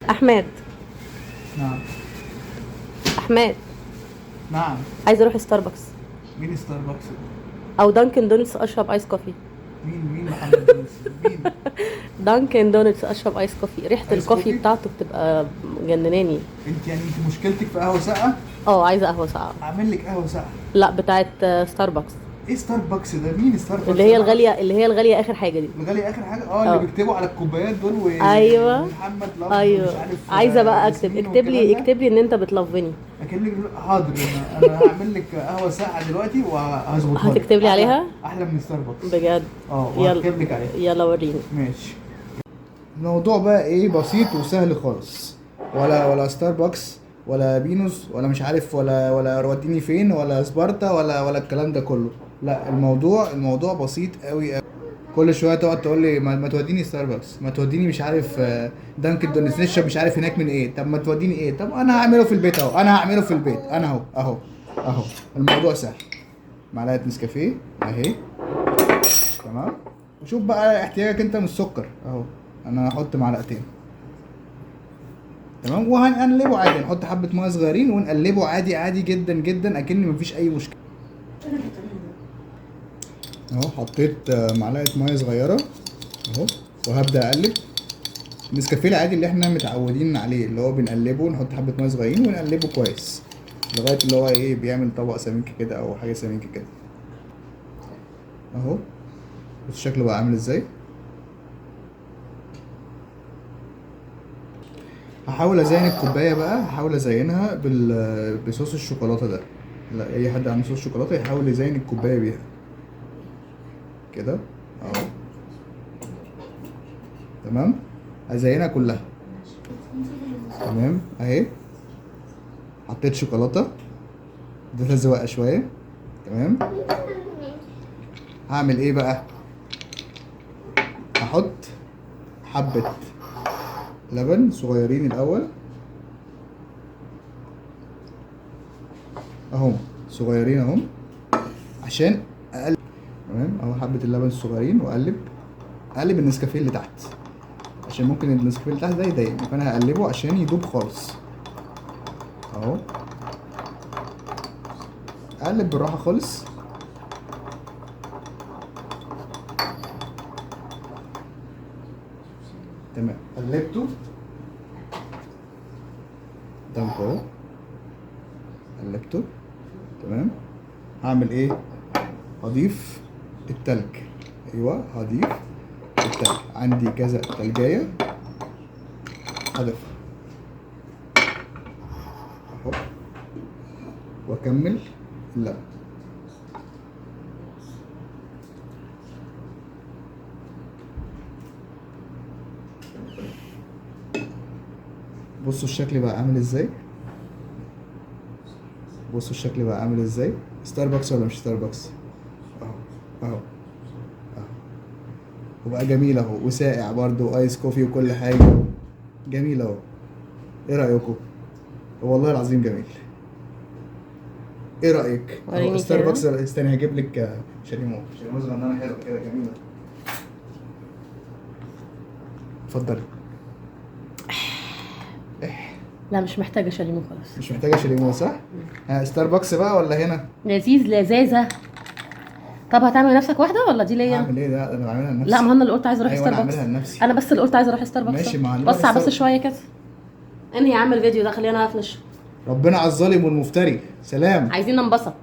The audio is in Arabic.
احمد. نعم. احمد. نعم. عايزه اروح ستاربكس مين ستاربكس؟ او دانكن دونتس اشرب ايس كوفي. مين محمد دونس؟ مين؟ دانكن دونتس اشرب ايس كوفي، ريحه آيس الكوفي كوفي؟ بتاعته بتبقى جنناني. انت مشكلتك في قهوه ساقعه؟ عايزه قهوه ساقعه. اعمل لك قهوه ساقعه. لا، بتاعت ستاربكس. ايه ستاربكس ده؟ مين ستاربكس؟ اللي هي الغاليه، اللي هي الغاليه اخر حاجه دي. الغالي اخر حاجه، اللي بيكتبوا على الكوبايات دول ايوه ومحمد لفظ ايوه. مش عارف. عايزه بقى اكتب، ياسمين اكتب لي والكلام ده. اكتب لي ان انت بتلفني. اكتب لك حاضر. انا هعمل لك قهوه ساقعه دلوقتي وهظبطها لك. هتكتب لي عليها احلى من ستاربكس بجد. وهكتب لك عليها. يلا وريني. ماشي. الموضوع بقى ايه؟ بسيط وسهل خالص. ولا ستاربكس ولا بينوس ولا مش عارف ولا وديني فين ولا سبارتا ولا الكلام ده كله. لا، الموضوع بسيط قوي قوي. كل شويه تقعد تقول لي ما توديني ستاربكس، ما توديني مش عارف دانكن دونتس، نشرب مش عارف هناك من ايه. طب ما توديني ايه؟ طب انا هعمله في البيت اهو، انا هعمله في البيت انا اهو. الموضوع سهل. معلقه نسكافيه اهي. تمام. وشوف بقى احتياجك انت من السكر اهو. انا هحط معلقتين. تمام. وهنقلبه عادي، نحط حبه ميه صغيرين ونقلبه عادي عادي جدا جدا اكن مفيش اي مشكله. اهو حطيت معلقه ميه صغيره اهو، وهبدا اقلب. النسكافيه العادي اللي احنا متعودين عليه، اللي هو بنقلبه، نحط حبه ميه صغيرين ونقلبه كويس لغايه اللي هو ايه، بيعمل طبق سميك كده او حاجه سميكه كده اهو. بص شكله بقى عامل ازاي. هحاول ازين الكوبايه بقى، هحاول ازينها بصوص الشوكولاته ده. لا، اي حد عنده صوص شوكولاته يحاول يزين الكوبايه بيها كده اهو. تمام. ازينها كلها. تمام اهي. حطيت شوكولاته، اديتها زواقه شويه. تمام. هعمل ايه بقى؟ هحط حبه لبن صغيرين الاول اهم، صغيرين اهم عشان اقلب. تمام اهو حبه اللبن الصغيرين، واقلب النسكافيه اللي تحت عشان ممكن النسكافيه اللي تحت ده يضايقني، فانا هقلبه عشان يدوب خالص اهو. اقلب بالراحه خالص. تمام. قلبته قدامك اهو. قلبته. تمام. هعمل ايه؟ هضيف التلج. ايوه هضيف التلج. عندي كذا تلجايه هضيفها اهو، واكمل اللبن. بصوا الشكل بقى عامل ازاي. بصوا الشكل بقى عامل ازاي. ستاربكس ولا مش ستاربكس؟ اهو. وبقى جميل اهو، وساقع برضو، وايس كوفي وكل حاجه. جميل اهو. ايه رايكم؟ والله العظيم جميل. ايه رايك؟ وريني ستاربكس. كده. استني هجيب لك شاليمو صغننه حلوه كده جميله. اتفضلي. لا مش محتاجه شاليمو خلاص. مش محتاجه شاليمو صح؟ ستاربكس بقى ولا هنا؟ لذيذ لذاذه. طب هتعمل لنفسك واحده ولا دي ليا؟ هعمل ايه ده؟ انا بعملها لنفسي. لا، ما انا اللي قلت عايزه اروح أيوة، أنا ستاربكس. هعملها لنفسي. انا بس اللي قلت عايزه اروح ستاربكس. ماشي، ما بص بس شويه كده. انهي يا عم الفيديو ده، خلينا افنش. ربنا على الظالم والمفتري. سلام. عايزين ننبسط.